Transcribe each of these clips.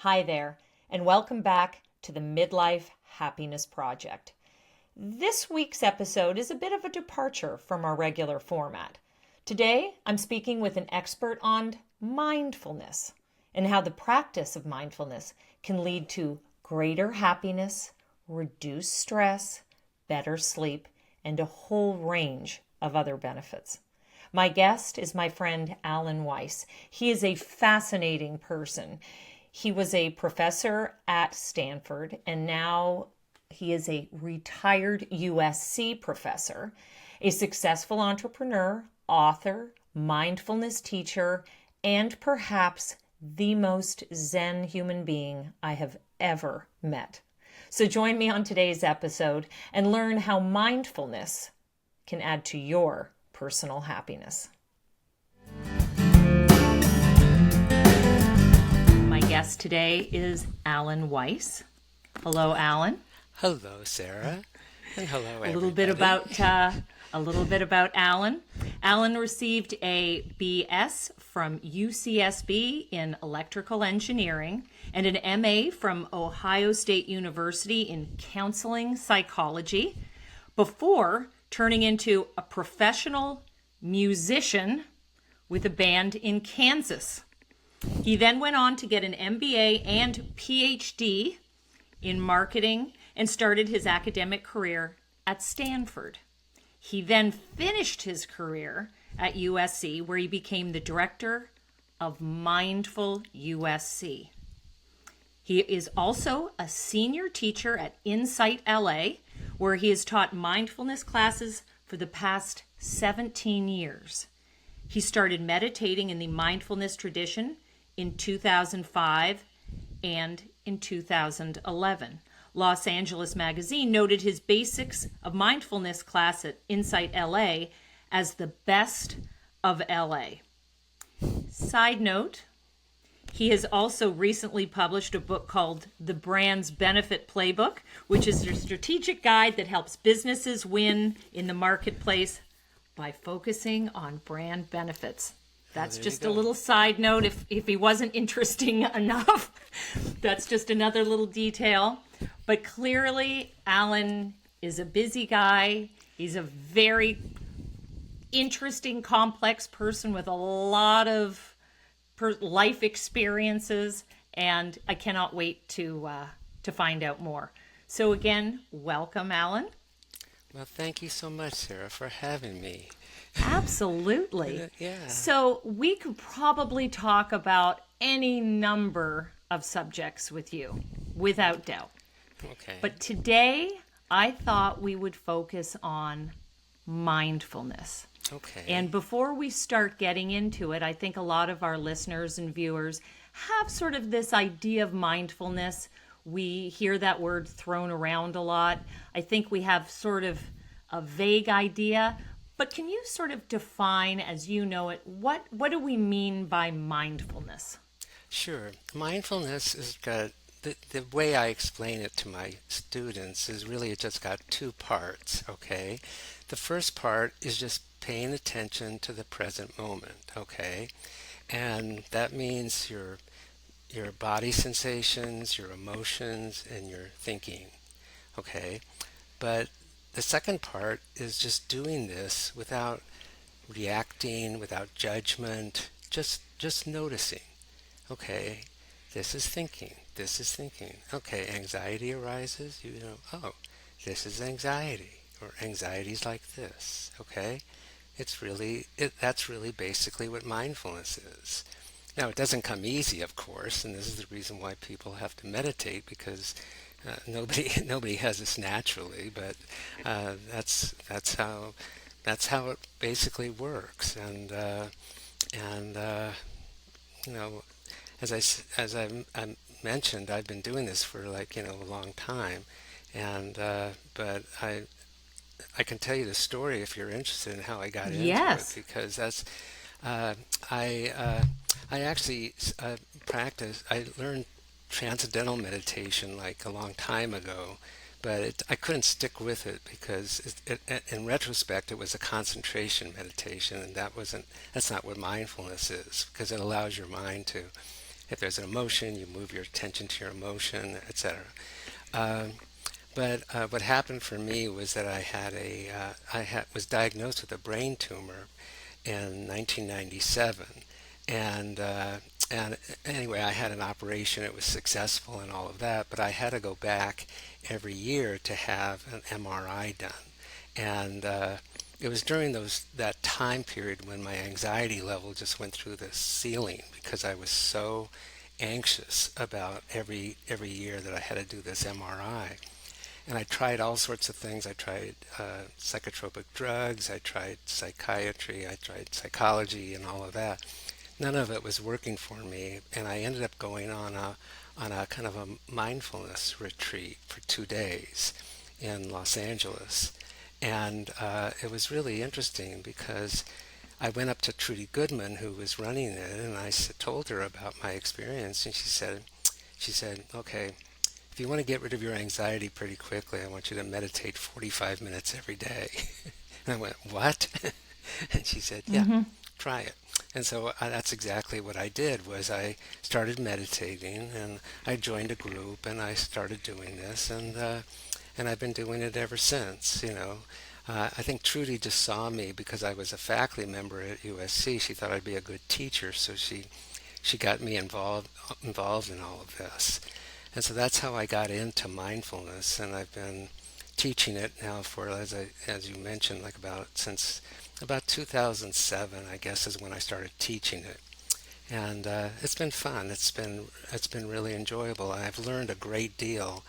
Hi there, and welcome back to the Midlife Happiness Project. This week's episode is a bit of a departure from our regular format. Today, I'm speaking with an expert on mindfulness and how the practice of mindfulness can lead to greater happiness, reduced stress, better sleep, and a whole range of other benefits. My guest is my friend Alan Weiss. He is a fascinating person. He was a professor at Stanford, and now he is a retired USC professor, a successful entrepreneur, author, mindfulness teacher, and perhaps the most Zen human being I have ever met. So join me on today's episode and learn how mindfulness can add to your personal happiness. My guest today is Alan Weiss. Hello, Alan. Hello, Sarah, and hello, everybody. A little bit about Alan. Alan received a BS from UCSB in electrical engineering and an MA from Ohio State University in counseling psychology before turning into a professional musician with a band in Kansas. He then went on to get an MBA and PhD in marketing and started his academic career at Stanford. He then finished his career at USC, where he became the director of Mindful USC. He is also a senior teacher at Insight LA, where he has taught mindfulness classes for the past 17 years. He started meditating in the mindfulness tradition in 2005 and in 2011. Los Angeles Magazine noted his Basics of Mindfulness class at Insight LA as the best of LA. Side note, he has also recently published a book called The Brand's Benefit Playbook, which is a strategic guide that helps businesses win in the marketplace by focusing on brand benefits. That's just a little side note if he wasn't interesting enough. That's just another little detail. But clearly, Alan is a busy guy. He's a very interesting, complex person with a lot of life experiences, and I cannot wait to find out more. So again, welcome, Alan. Well, thank you so much, Sarah, for having me. Absolutely. Yeah. So we could probably talk about any number of subjects with you, without doubt. Okay. But today, I thought we would focus on mindfulness. Okay. And before we start getting into it, I think a lot of our listeners and viewers have sort of this idea of mindfulness. We hear that word thrown around a lot. I think we have sort of a vague idea. But can you sort of define, as you know it, what do we mean by mindfulness? Sure. Mindfulness is got the way I explain it to my students is really it just got two parts, okay? The first part is just paying attention to the present moment, okay? And that means your body sensations, your emotions, and your thinking, okay? But the second part is just doing this without reacting, without judgment, just noticing. Okay, this is thinking. This is thinking. Okay, anxiety arises. You know, oh, this is anxiety, or anxiety's like this. Okay, that's really basically what mindfulness is. Now, it doesn't come easy, of course, and this is the reason why people have to meditate, because nobody has this naturally, but that's how it basically works. And you know, as I mentioned, I've been doing this for a long time, and but I can tell you the story if you're interested in how I got into it, because that's I actually practiced. I learned transcendental meditation like a long time ago, but I couldn't stick with it because in retrospect it was a concentration meditation, and that's not what mindfulness is, because it allows your mind to If there's an emotion, you move your attention to your emotion, etc. Um, but what happened for me was that was diagnosed with a brain tumor in 1997, and and anyway, I had an operation. It was successful and all of that, but I had to go back every year to have an MRI done, and it was during that time period when my anxiety level just went through the ceiling because I was so anxious about every year that I had to do this MRI. And I tried all sorts of things. I tried psychotropic drugs, I tried psychiatry, I tried psychology, and all of that. None of it was working for me, and I ended up going on a kind of a mindfulness retreat for 2 days in Los Angeles. And it was really interesting because I went up to Trudy Goodman, who was running it, and told her about my experience, and she said, okay, if you want to get rid of your anxiety pretty quickly, I want you to meditate 45 minutes every day. And I went, what? And she said, yeah, Mm-hmm. try it. And so that's exactly what I did was I started meditating, and I joined a group, and I started doing this, and I've been doing it ever since, you know. I think Trudy just saw me because I was a faculty member at USC. She thought I'd be a good teacher, so she got me involved in all of this. And so that's how I got into mindfulness, and I've been teaching it now for, as you mentioned, since about 2007, I guess, is when I started teaching it. And it's been fun. It's been really enjoyable. And I've learned a great deal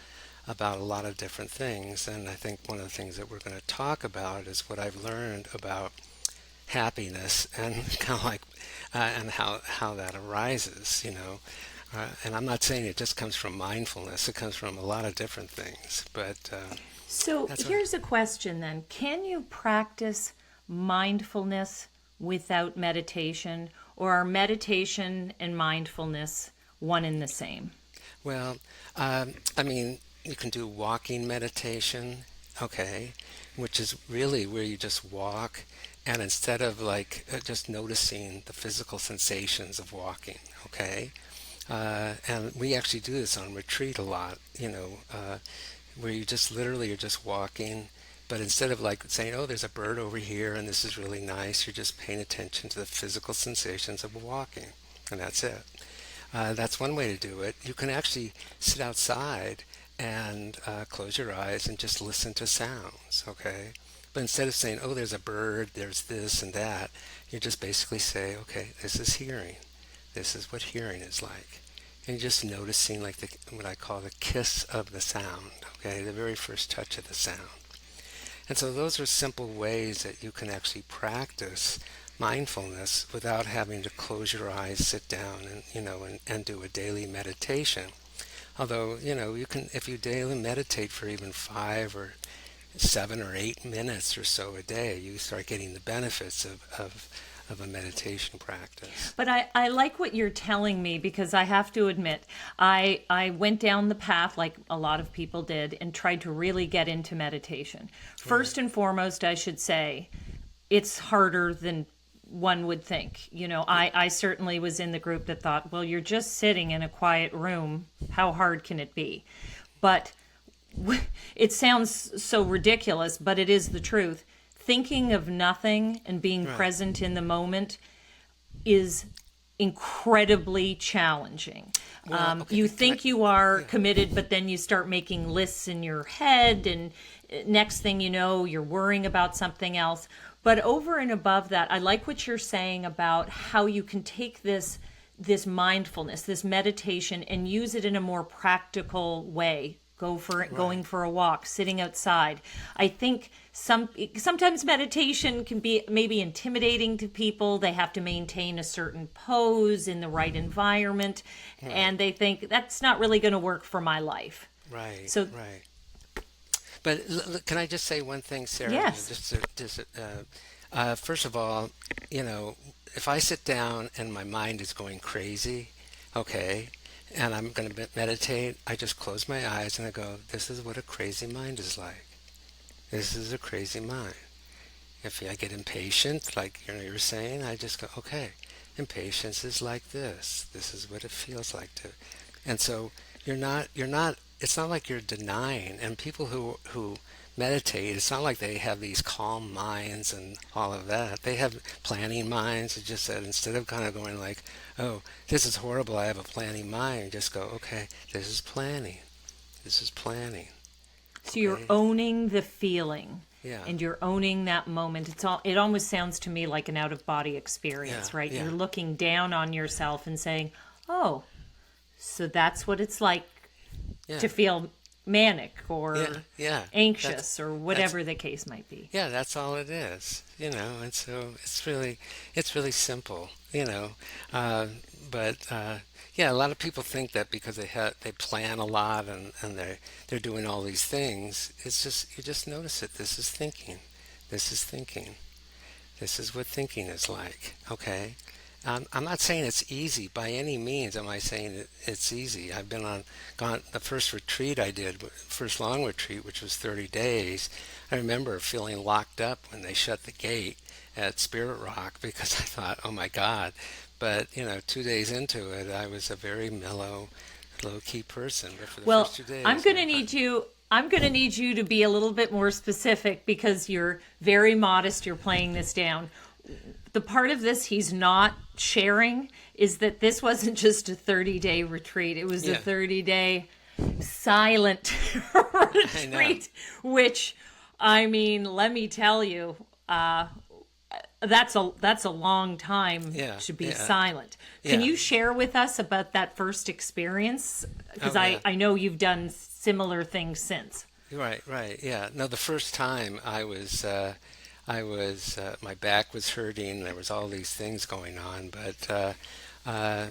about a lot of different things. And I think one of the things that we're going to talk about is what I've learned about happiness and kind of and how that arises, you know. And I'm not saying it just comes from mindfulness. It comes from a lot of different things. But So that's what. here's a question then. Can you practice mindfulness without meditation, or are meditation and mindfulness one and the same? Well, I mean, you can do walking meditation, okay, which is really where you just walk, and instead of just noticing the physical sensations of walking, okay, and we actually do this on retreat a lot, you know, where you just literally are just walking, but instead of saying, oh, there's a bird over here and this is really nice, you're just paying attention to the physical sensations of walking, and that's it. That's one way to do it. You can actually sit outside and close your eyes and just listen to sounds, okay? But instead of saying, oh, there's a bird, there's this and that, you just basically say, okay, this is hearing. This is what hearing is like. And you're just noticing what I call the kiss of the sound, okay, the very first touch of the sound. And so those are simple ways that you can actually practice mindfulness without having to close your eyes, sit down, and do a daily meditation. Although, you can, if you daily meditate for even 5 or 7 or 8 minutes or so a day, you start getting the benefits of a meditation practice. But I like what you're telling me, because I have to admit, I went down the path like a lot of people did and tried to really get into meditation. First and foremost, I should say, it's harder than one would think. You know, I certainly was in the group that thought, well, you're just sitting in a quiet room. How hard can it be? But it sounds so ridiculous, but it is the truth. Thinking of nothing and being Right. present in the moment is incredibly challenging. Well, okay, You can think you are committed, but then you start making lists in your head, and next thing you know, you're worrying about something else. But over and above that, I like what you're saying about how you can take this mindfulness, this meditation, and use it in a more practical way. Going for a walk, sitting outside. I think sometimes meditation can be maybe intimidating to people. They have to maintain a certain pose in the right environment, and they think that's not really going to work for my life. Right, So right. But can I just say one thing, Sarah? yes. First of all, if I sit down and my mind is going crazy, okay, and I'm going to meditate, I just close my eyes and I go, this is what a crazy mind is like. This is a crazy mind. If I get impatient, like you were saying, I just go, okay, Impatience is like this. This is what it feels like to. And so you're not it's not like you're denying. And people who meditate, it's not like they have these calm minds and all of that. They have planning minds. It's just that instead of kind of going like, oh, this is horrible, I have a planning mind, just go, okay, this is planning. This is planning. So you're Okay. owning the feeling Yeah. and you're owning that moment. It almost sounds to me like an out of body Yeah. experience, right? Yeah. You're looking down on yourself and saying, "Oh, so that's what it's like Yeah. to feel manic or Yeah. Yeah. anxious or That's whatever the case might be." Yeah, that's all it is, and so it's really simple, but yeah, a lot of people think that because they plan a lot and they're doing all these things, it's just you just notice it. This is thinking. This is thinking. This is what thinking is like. Okay. I'm not saying it's easy by any means. Am I saying it's easy? I've been gone the first retreat I did, first long retreat, which was 30 days. I remember feeling locked up when they shut the gate at Spirit Rock because I thought, oh my God. But 2 days into it, I was a very mellow, low-key person. But for the Well, first 2 days, I'm going to need you. I'm going to need you to be a little bit more specific because you're very modest. You're playing this down. The part of this he's not sharing is that this wasn't just a 30-day retreat. It was a Yeah. 30-day silent I know. retreat, which, I mean, let me tell you, that's a long time Yeah, to be yeah. silent. Can Yeah. you share with us about that first experience? Because Oh, yeah. I know you've done similar things since. Right, yeah. No, the first time my back was hurting. There was all these things going on, but I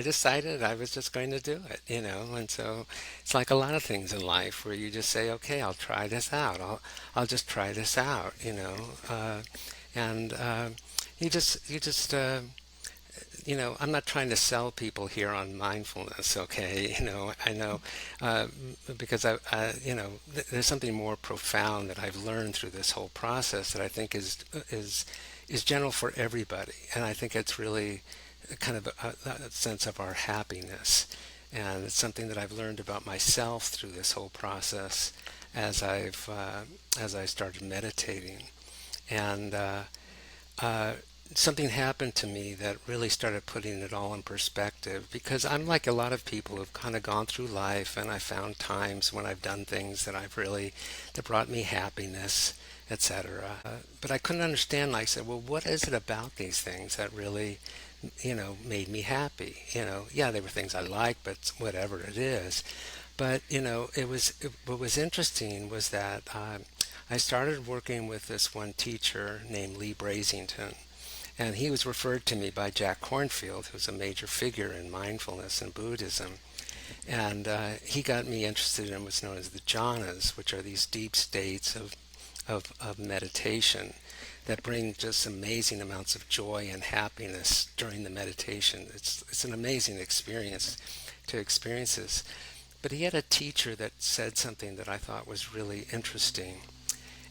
decided I was just going to do it. And so it's like a lot of things in life where you just say, okay, I'll try this out. I'll just try this out. And I'm not trying to sell people here on mindfulness, okay? I know because there's something more profound that I've learned through this whole process that I think is general for everybody, and I think it's really kind of a sense of our happiness, and it's something that I've learned about myself through this whole process as I started meditating, and something happened to me that really started putting it all in perspective because I'm like a lot of people who've kind of gone through life, and I found times when I've done things that brought me happiness, etc. But I couldn't understand, like I said, well, what is it about these things that really, made me happy? Yeah, there were things I liked, but whatever it is. But, what was interesting was that I started working with this one teacher named Lee Brasington. And he was referred to me by Jack Kornfield, who's a major figure in mindfulness and Buddhism. And he got me interested in what's known as the jhanas, which are these deep states of meditation that bring just amazing amounts of joy and happiness during the meditation. It's an amazing experience to experience this. But he had a teacher that said something that I thought was really interesting.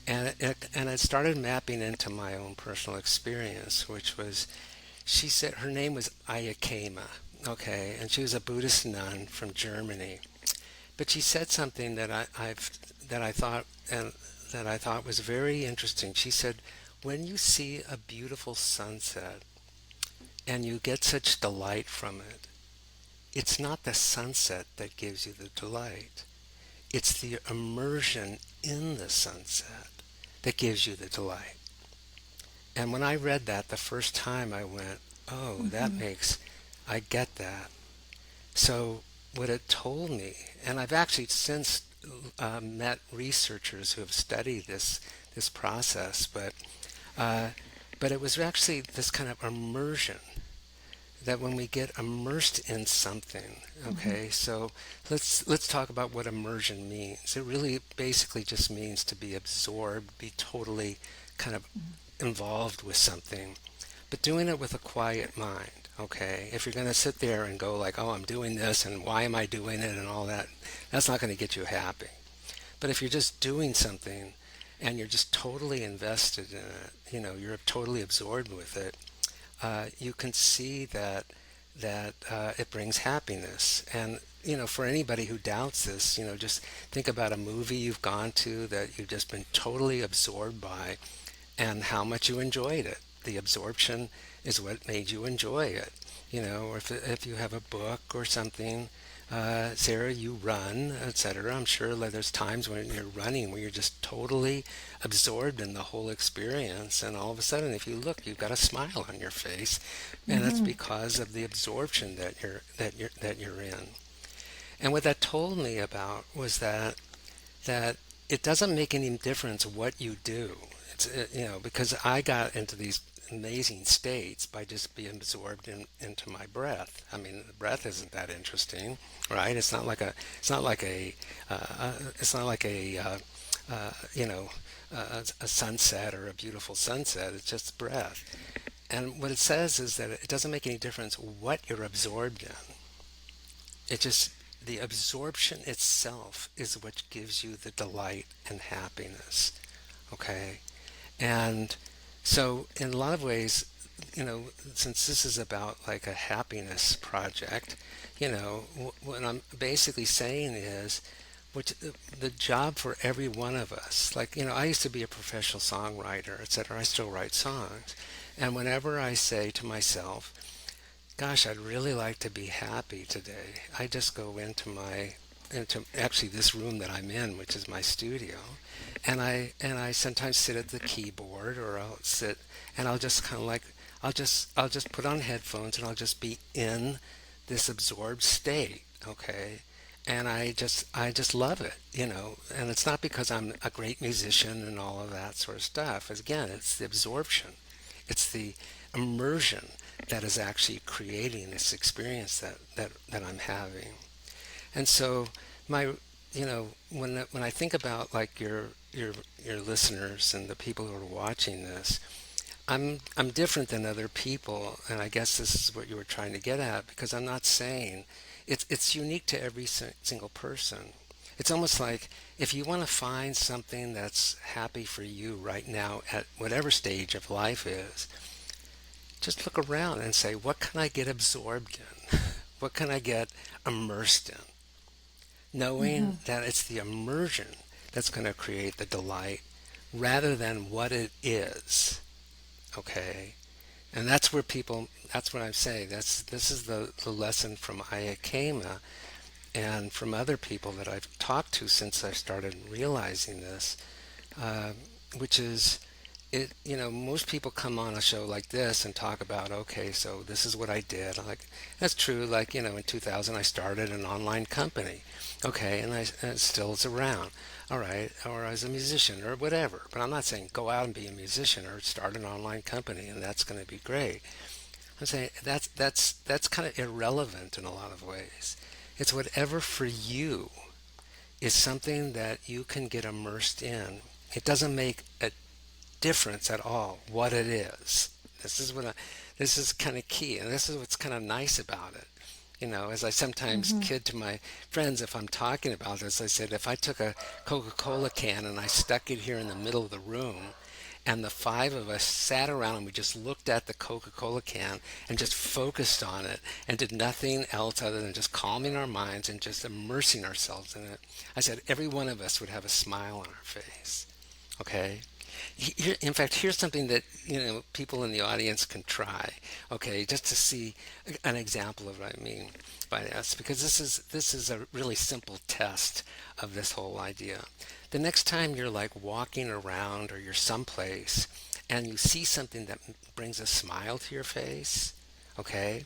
And it started mapping into my own personal experience, which was, she said her name was Ayakema, okay, and she was a Buddhist nun from Germany. But she said something that I thought was very interesting. She said, when you see a beautiful sunset and you get such delight from it, it's not the sunset that gives you the delight. It's the immersion in the sunset that gives you the delight. And when I read that the first time, I went, oh, I get that. So what it told me, and I've actually since met researchers who have studied this process, but it was actually this kind of immersion, that when we get immersed in something, okay, so let's talk about what immersion means. It really basically just means to be absorbed, be totally kind of involved with something, but doing it with a quiet mind, okay? If you're going to sit there and go like, oh, I'm doing this and why am I doing it and all that, that's not going to get you happy. But if you're just doing something and you're just totally invested in it, you're totally absorbed with it, you can see that it brings happiness. And for anybody who doubts this, just think about a movie you've gone to that you've just been totally absorbed by, and how much you enjoyed it. The absorption is what made you enjoy it. Or if you have a book or something, Sarah, you run, etc. I'm sure that there's times when you're running where you're just totally absorbed in the whole experience, and all of a sudden, if you look, you've got a smile on your face, and that's Mm-hmm. because of the absorption that you're in. And what that told me about was that it doesn't make any difference what you do. Because I got into these amazing states by just being absorbed into my breath. I mean, the breath isn't that interesting, right? It's not like uh, you know, a sunset or a beautiful sunset. It's just breath. And what it says is that it doesn't make any difference what you're absorbed in. It just, the absorption itself is what gives you the delight and happiness. Okay? And so, in a lot of ways, since this is about like a happiness project, what I'm basically saying is, which the job for every one of us, like, I used to be a professional songwriter, etc. I still write songs. And whenever I say to myself, gosh, I'd really like to be happy today, I just go into actually this room that I'm in, which is my studio, and I sometimes sit at the keyboard, or I'll sit and I'll just kind of like, I'll just put on headphones, and I'll just be in this absorbed state, okay? And I just love it. And it's not because I'm a great musician and all of that sort of stuff. As again, it's the absorption, it's the immersion that is actually creating this experience that I'm having. And so my, when I think about like your listeners and the people who are watching this, I'm different than other people, and I guess this is what you were trying to get at, because I'm not saying it's unique to every single person. It's almost like, if you want to find something that's happy for you right now at whatever stage of life is, just look around and say, what can I get absorbed in? What can I get immersed in? Mm-hmm. Knowing that it's the immersion that's going to create the delight rather than what it is. Okay? And that's what I'm saying. This is the lesson from Ayakema and from other people that I've talked to since I started realizing this, uh, which is, most people come on a show like this and talk about, okay, so this is what I did. I'm like, that's true. Like, in 2000, I started an online company. Okay, and it still is around. All right, or as a musician or whatever. But I'm not saying go out and be a musician or start an online company and that's going to be great. I'm saying that's kind of irrelevant in a lot of ways. It's whatever for you is something that you can get immersed in. It doesn't make a difference at all what it is. This is kind of key, and this is what's kind of nice about it. As I sometimes Mm-hmm. kid to my friends, if I'm talking about this, I said, if I took a Coca-Cola can and I stuck it here in the middle of the room, and the five of us sat around and we just looked at the Coca-Cola can and just focused on it and did nothing else other than just calming our minds and just immersing ourselves in it, I said every one of us would have a smile on our face. Okay? In fact, here's something that people in the audience can try. Okay, just to see an example of what I mean by this, because this is a really simple test of this whole idea. The next time you're like walking around or you're someplace and you see something that brings a smile to your face, okay,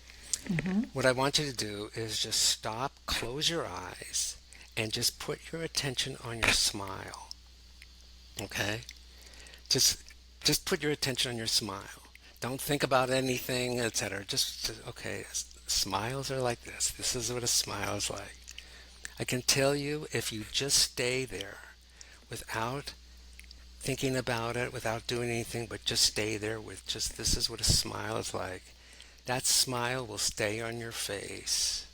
Mm-hmm. what I want you to do is just stop, close your eyes, and just put your attention on your smile. Okay? Just just put your attention on your smile. Don't think about anything, etc. Just okay, smiles are like this. This is what a smile is like. I can tell you, if you just stay there without thinking about it, without doing anything, but just stay there with just, this is what a smile is like. That smile will stay on your face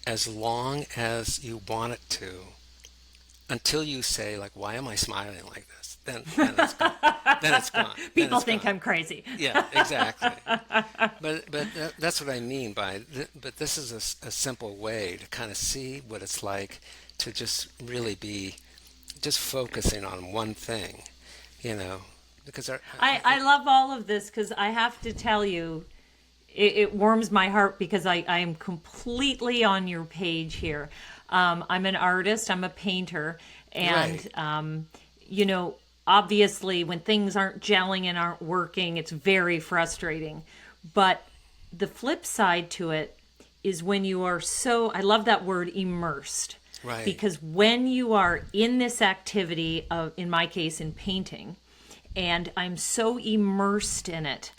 as long as you want it to, until you say, like, why am I smiling like this? Then it's gone. Then it's gone. Then People it's think gone. I'm crazy. Yeah, exactly. But that's what I mean by, but this is a simple way to kind of see what it's like to just really be just focusing on one thing, you know, because I love all of this because I have to tell you, it warms my heart because I am completely on your page here. I'm an artist, I'm a painter, and, right, you know, obviously when things aren't gelling and aren't working, it's very frustrating. But the flip side to it is when you are so, I love that word, immersed. right, Because when you are in this activity of, in my case, in painting, and I'm so immersed in it,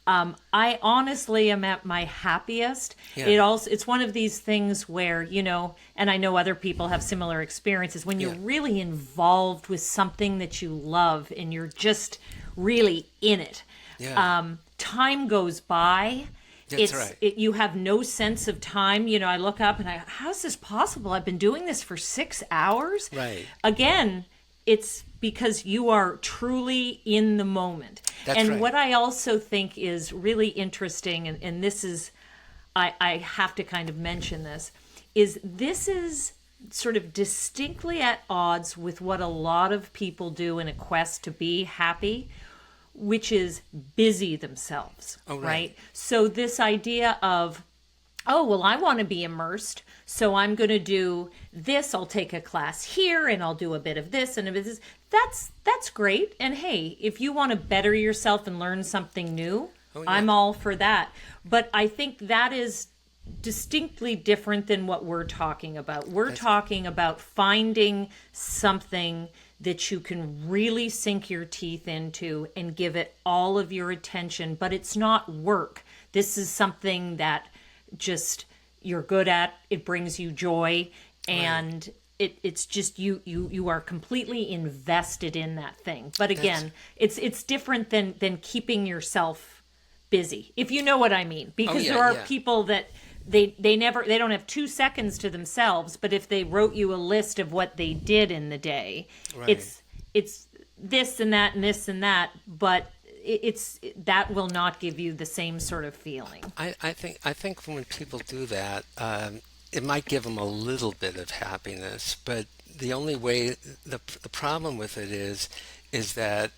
I honestly am at my happiest. yeah, It's one of these things where, you know, and I know other people have similar experiences when you're yeah, really involved with something that you love and you're just really in it. yeah, Time goes by. that's right, You have no sense of time. You know, I look up and how's this possible? I've been doing this for 6 hours. right, Again, it's because you are truly in the moment. that's And right, what I also think is really interesting, and this is, I have to kind of mention this is sort of distinctly at odds with what a lot of people do in a quest to be happy, which is busy themselves, oh, right? So this idea of, oh, well, I want to be immersed, so I'm going to do this. I'll take a class here, and I'll do a bit of this and a bit of this. That's great. And hey, if you want to better yourself and learn something new, oh, yeah, I'm all for that. But I think that is distinctly different than what we're talking about. We're talking about finding something that you can really sink your teeth into and give it all of your attention, but it's not work. This is something that just you're good at. It brings you joy, and it's just you are completely invested in that thing. But again, it's different than keeping yourself busy, if you know what I mean, because yeah, there are yeah, people that they don't have 2 seconds to themselves, but if they wrote you a list of what they did in the day, right. it's this and that and this and that, but it's that will not give you the same sort of feeling. I think when people do that, it might give them a little bit of happiness, but the only way the problem with it is that,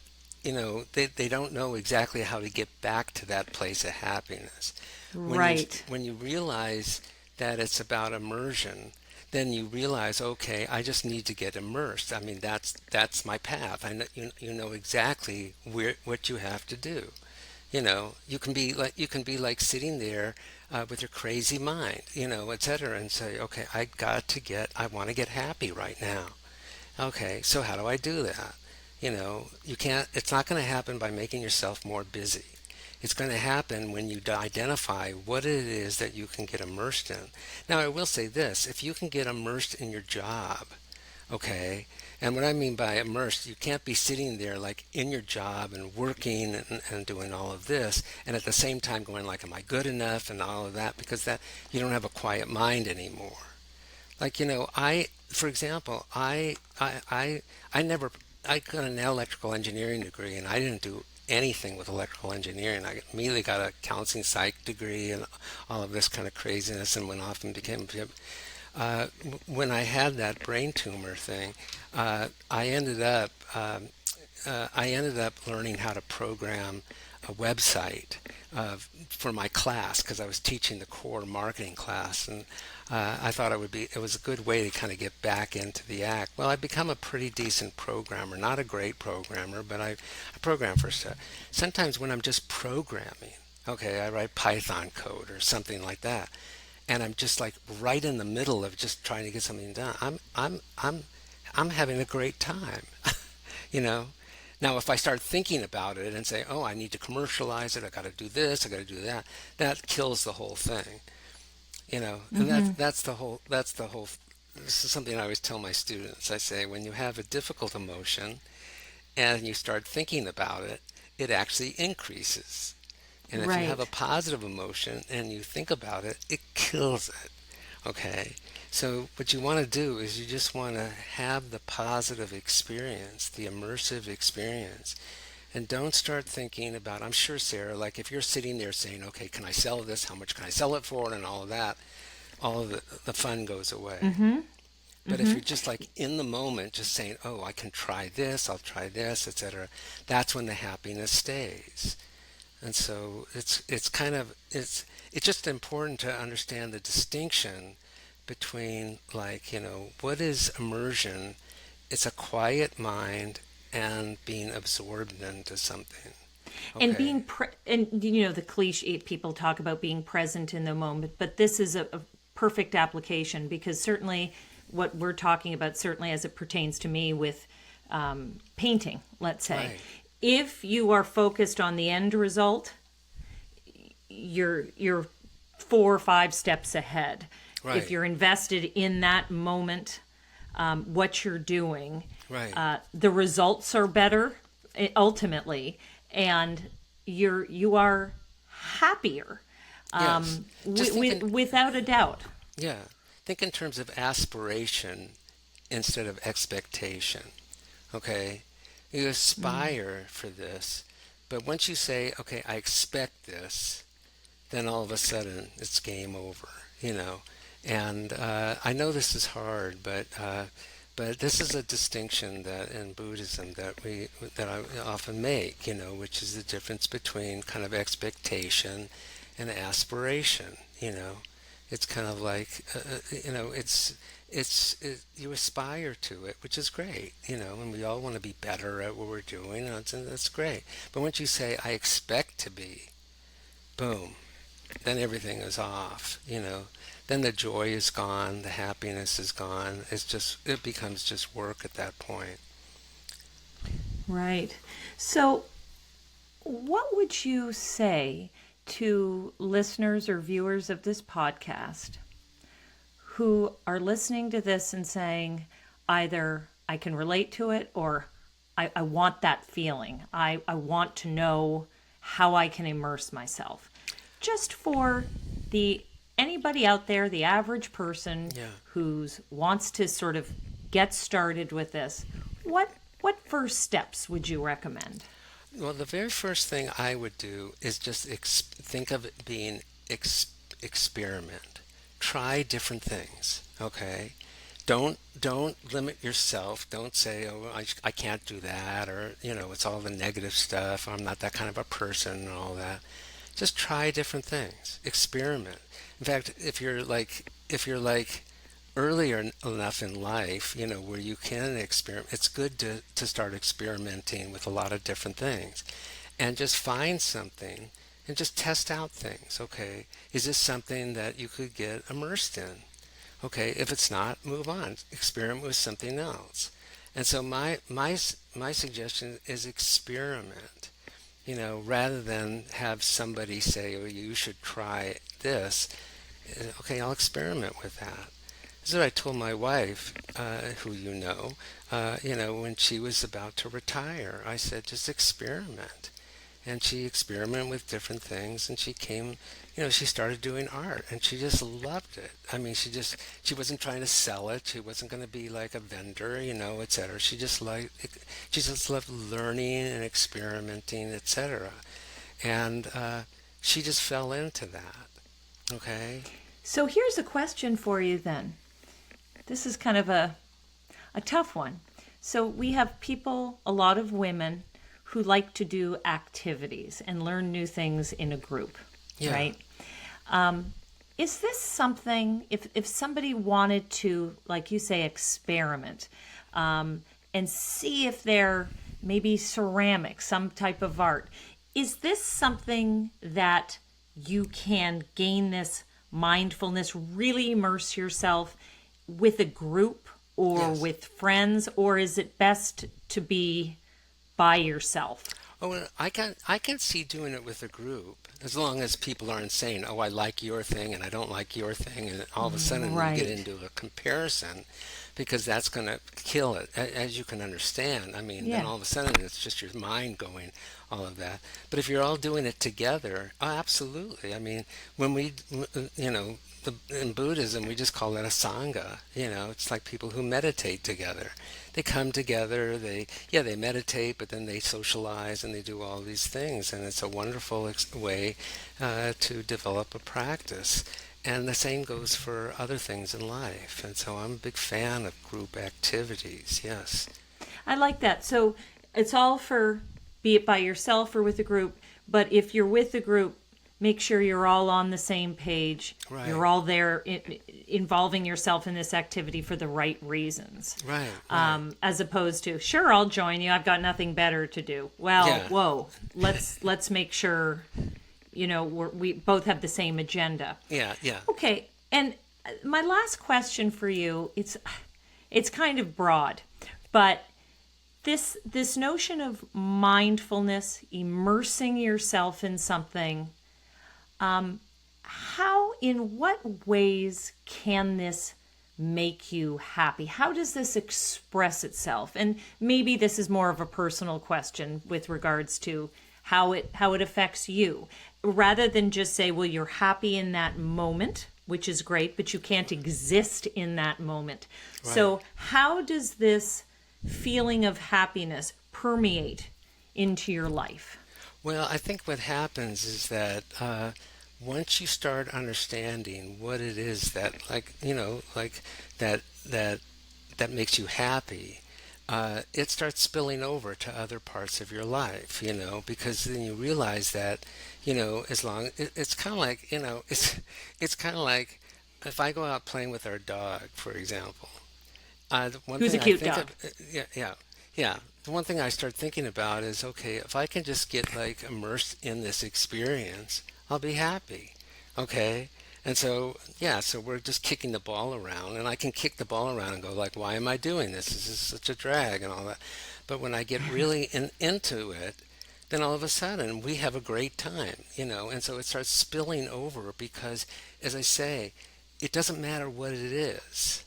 you know, they don't know exactly how to get back to that place of happiness. Right. When you realize that it's about immersion, then you realize, okay, I just need to get immersed. I mean, that's my path. I know, you know exactly what you have to do. You know, you can be like sitting there with your crazy mind, you know, etc., and say, okay, I want to get happy right now. Okay, so how do I do that? You know, you can't. It's not going to happen by making yourself more busy. It's going to happen when you identify what it is that you can get immersed in. Now, I will say this: if you can get immersed in your job, okay, and what I mean by immersed, you can't be sitting there like in your job and working and doing all of this, and at the same time going like, am I good enough and all of that, because that you don't have a quiet mind anymore. Like, you know, for example, I never, I got an electrical engineering degree, and I didn't do anything with electrical engineering. I immediately got a counseling psych degree and all of this kind of craziness, and went off and became when I had that brain tumor thing, I ended up learning how to program a website for my class, because I was teaching the core marketing class, and I thought it was a good way to kind of get back into the act. Well, I've become a pretty decent programmer, not a great programmer, but I program for stuff. Sometimes when I'm just programming, okay, I write Python code or something like that, and I'm just like right in the middle of just trying to get something done. I'm having a great time, you know. Now, if I start thinking about it and say, "Oh, I need to commercialize it. I got to do this. I got to do that," that kills the whole thing, you know. And that's the whole. This is something I always tell my students. I say, when you have a difficult emotion and you start thinking about it, it actually increases. And if you have a Right. positive emotion and you think about it, it kills it. Okay. So what you want to do is you just want to have the positive experience, the immersive experience. And don't start thinking about, I'm sure, Sarah, like if you're sitting there saying, okay, can I sell this? How much can I sell it for? And all of that, all of the fun goes away. Mm-hmm. But if Mm-hmm. you're just like in the moment, just saying, oh, I can try this, I'll try this, etc., that's when the happiness stays. And so it's just important to understand the distinction between, like, what is immersion? It's a quiet mind and being absorbed into something. And Okay. being and the cliche people talk about being present in the moment, but this is a perfect application, because certainly what we're talking about, certainly as it pertains to me with painting, let's say, Right. if you are focused on the end result, you're 4 or 5 steps ahead. If Right. you're invested in that moment, what you're doing, Right. the results are better, ultimately, and you are happier, Yes. Just think in, without a doubt. yeah. Think in terms of aspiration instead of expectation. Okay. You aspire for this, but once you say, okay, I expect this, then all of a sudden it's game over, you know. And I know this is hard, but this is a distinction that in Buddhism that I often make, which is the difference between kind of expectation and aspiration. It's kind of like you aspire to it, which is great, and we all want to be better at what we're doing, and that's great. But once you say, I expect to be, boom, then everything is off, then the joy is gone, the happiness is gone. It becomes just work at that point. Right. So, what would you say to listeners or viewers of this podcast who are listening to this and saying, either I can relate to it, or I want that feeling. I want to know how I can immerse myself. Just for the anybody out there, the average person Yeah. who wants to sort of get started with this, what first steps would you recommend? Well, the very first thing I would do is just think of it being experiment. Try different things, okay? Don't limit yourself. Don't say, oh, I can't do that, or it's all the negative stuff. I'm not that kind of a person and all that. Just try different things. Experiment. In fact, if you're like earlier enough in life, where you can experiment, it's good to start experimenting with a lot of different things and just find something and just test out things. Okay, is this something that you could get immersed in? Okay, if it's not, move on. Experiment with something else. And so my suggestion is experiment. Rather than have somebody say, "Oh, you should try this." Okay, I'll experiment with that. This is what I told my wife, who when she was about to retire. I said, just experiment. And she experimented with different things, and she started doing art, and she just loved it. I mean, she wasn't trying to sell it. She wasn't going to be like a vendor, etc. She just loved learning and experimenting, etc. And she just fell into that. Okay. So here's a question for you then. This is kind of a tough one. So we have people, a lot of women, who like to do activities and learn new things in a group, Yeah. right? Is this something, if somebody wanted to, like you say, experiment, and see if they're maybe ceramic, some type of art, is this something that you can gain this mindfulness, really immerse yourself with a group or Yes. with friends, or is it best to be by yourself? Oh, and I can see doing it with a group as long as people aren't saying, "Oh, I like your thing and I don't like your thing," and all of a sudden you get Right. into a comparison. because that's going to kill it, as you can understand. I mean, then Yeah. all of a sudden it's just your mind going, all of that. But if you're all doing it together, oh, absolutely. I mean, when we, you know, in Buddhism, we just call it a sangha. You know, it's like people who meditate together. They come together, they meditate, but then they socialize and they do all these things. And it's a wonderful way to develop a practice. And the same goes for other things in life. And so I'm a big fan of group activities, yes. I like that. So it's all for, be it by yourself or with a group, but if you're with a group, make sure you're all on the same page. Right. You're all there involving yourself in this activity for the right reasons. Right. As opposed to, sure, I'll join you. I've got nothing better to do. Well, Yeah. whoa, let's make sure, you know, we both have the same agenda. Yeah, yeah. Okay, and my last question for you, it's kind of broad, but this notion of mindfulness, immersing yourself in something, in what ways can this make you happy? How does this express itself? And maybe this is more of a personal question with regards to how it affects you, rather than just say, well, you're happy in that moment, which is great, but you can't exist in that moment. Right. So how does this feeling of happiness permeate into your life? Well, I think what happens is that once you start understanding what it is that, like, you know, like that makes you happy, it starts spilling over to other parts of your life, you know, because then you realize that, you know, it's kind of like, you know, it's kind of like if I go out playing with our dog, for example. Who's a cute dog? Yeah. The one thing I start thinking about is, okay, if I can just get like immersed in this experience, I'll be happy. Okay? And so, yeah, so we're just kicking the ball around, and I can kick the ball around and go like, why am I doing this? This is such a drag and all that. But when I get really into it, then all of a sudden we have a great time, you know, and so it starts spilling over because, as I say, it doesn't matter what it is.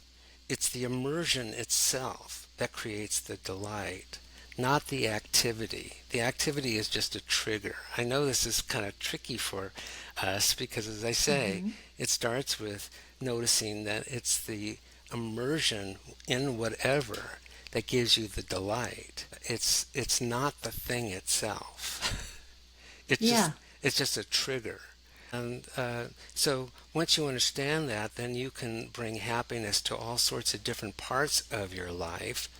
It's the immersion itself that creates the delight, not the activity. The activity is just a trigger. I know this is kind of tricky for us because, as I say, it starts with noticing that it's the immersion in whatever that gives you the delight. It's not the thing itself. It's just a trigger. And so once you understand that, then you can bring happiness to all sorts of different parts of your life.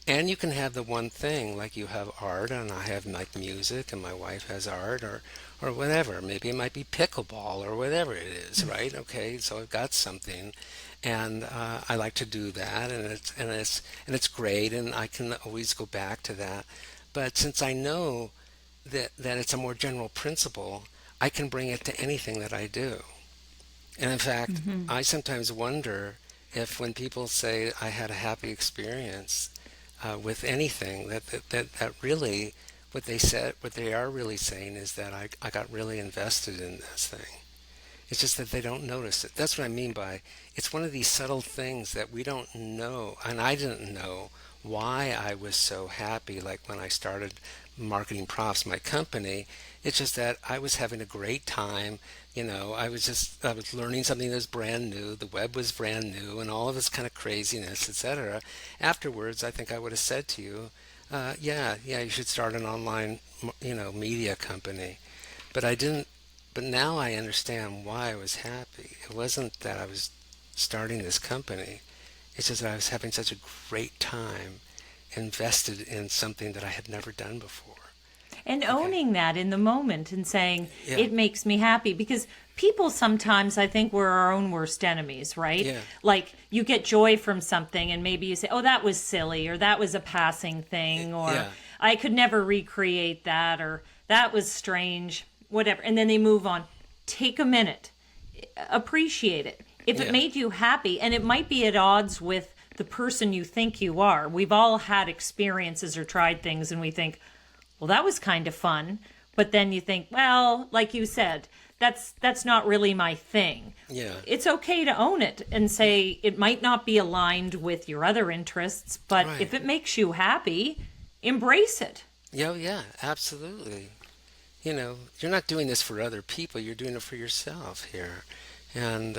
And you can have the one thing, like you have art, and I have like music, and my wife has art, or whatever. Maybe it might be pickleball or whatever it is, right? Okay, so I've got something, and I like to do that, and it's great, and I can always go back to that. But since I know that it's a more general principle, I can bring it to anything that I do. And in fact, I sometimes wonder if when people say I had a happy experience with anything, that really what they are really saying is that I got really invested in this thing. It's just that they don't notice it. That's what I mean by it's one of these subtle things that we don't know, and I didn't know why I was so happy. Like when I started Marketing Profs, my company, it's just that I was having a great time. You know, I was learning something that was brand new. The web was brand new, and all of this kind of craziness, etc. Afterwards, I think I would have said to you, yeah, you should start an online, media company. But I didn't. But now I understand why I was happy. It wasn't that I was starting this company. It's just that I was having such a great time invested in something that I had never done before. And owning that in the moment and saying, it makes me happy. Because people sometimes, I think, we're our own worst enemies, right? Yeah. Like you get joy from something and maybe you say, oh, that was silly, or that was a passing thing, or I could never recreate that, or that was strange, whatever. And then they move on. Take a minute. Appreciate it. If it made you happy, and it might be at odds with the person you think you are. We've all had experiences or tried things and we think, well, that was kind of fun. But then you think, well, like you said, that's not really my thing. Yeah. It's okay to own it and say it might not be aligned with your other interests, but Right. if it makes you happy, embrace it. Yeah, yeah, absolutely. You're not doing this for other people. You're doing it for yourself here, and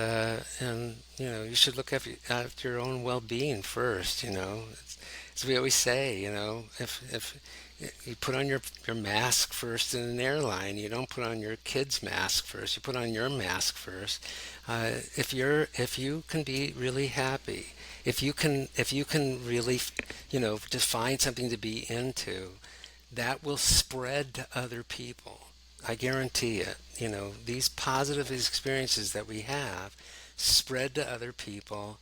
you should look at your own well-being first. As we always say, if you put on your mask first in an airline, you don't put on your kid's mask first. You put on your mask first. If you can be really happy, if you can really, just find something to be into, that will spread to other people. I guarantee it. These positive experiences that we have spread to other people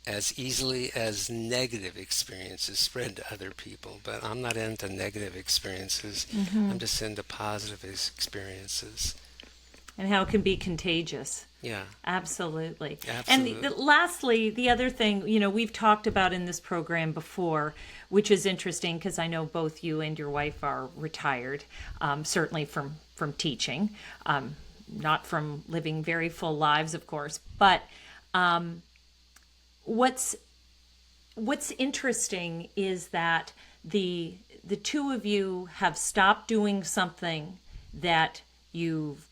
as easily as negative experiences spread to other people. But I'm not into negative experiences. I'm just into positive experiences. And how it can be contagious. Yeah. Absolutely. Absolutely. And lastly, the other thing, we've talked about in this program before, which is interesting because I know both you and your wife are retired, certainly from teaching, not from living very full lives, of course. But what's interesting is that the two of you have stopped doing something that you've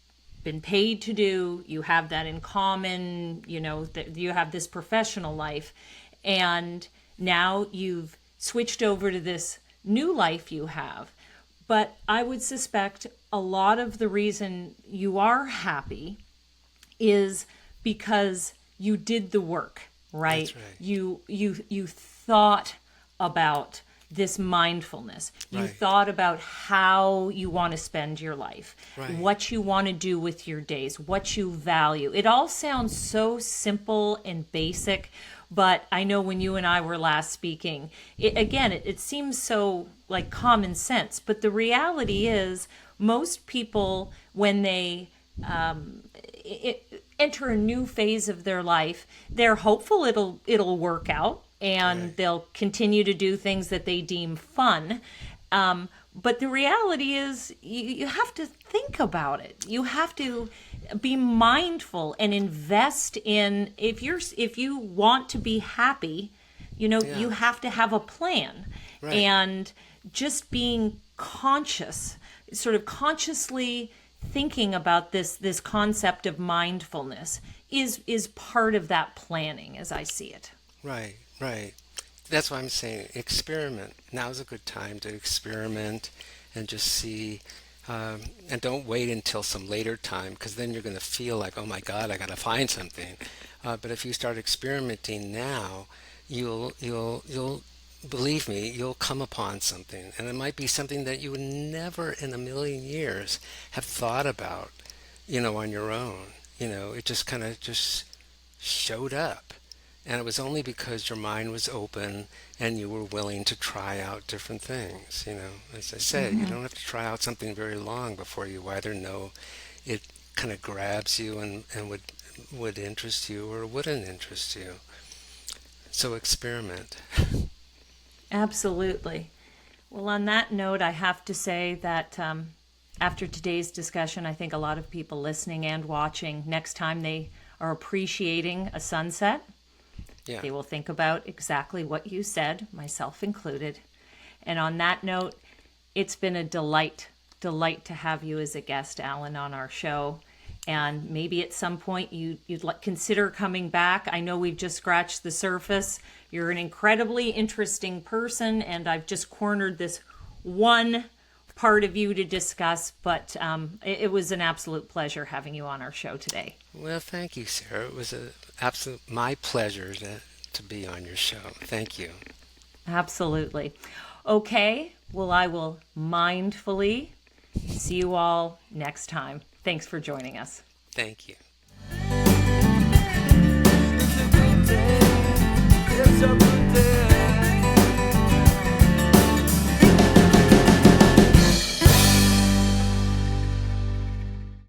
been paid to do. You have that in common, that you have this professional life, and now you've switched over to this new life you have. But I would suspect a lot of the reason you are happy is because you did the work, right? That's right. You thought about this mindfulness. You Right. thought about how you want to spend your life, Right. what you want to do with your days, what you value. It all sounds so simple and basic, but I know when you and I were last speaking, it seems so like common sense. But the reality is, most people, when they enter a new phase of their life, they're hopeful it'll work out, and Right. they'll continue to do things that they deem fun. But the reality is, you have to think about it. You have to be mindful and invest in. If you want to be happy, you have to have a plan. Right. And just being conscious, sort of consciously thinking about this concept of mindfulness is part of that planning, as I see it. Right, right. That's why I'm saying experiment. Now's a good time to experiment and just see. And don't wait until some later time, because then you're going to feel like, oh my God, I got to find something. But if you start experimenting now, you'll believe me, you'll come upon something, and it might be something that you would never in a million years have thought about, on your own. It just kind of just showed up. And it was only because your mind was open and you were willing to try out different things. As I said, you don't have to try out something very long before you either know it kind of grabs you and would interest you or wouldn't interest you. So experiment. Absolutely. Well, on that note, I have to say that after today's discussion, I think a lot of people listening and watching, next time they are appreciating a sunset, Yeah. they will think about exactly what you said, myself included. And on that note, it's been a delight to have you as a guest, Alan, on our show. And maybe at some point you'd consider coming back. I know we've just scratched the surface. You're an incredibly interesting person, and I've just cornered this one part of you to discuss, but it was an absolute pleasure having you on our show today. Well, thank you, Sarah. It was my pleasure to be on your show. Thank you. Absolutely. Okay, well, I will mindfully see you all next time. Thanks for joining us. Thank you.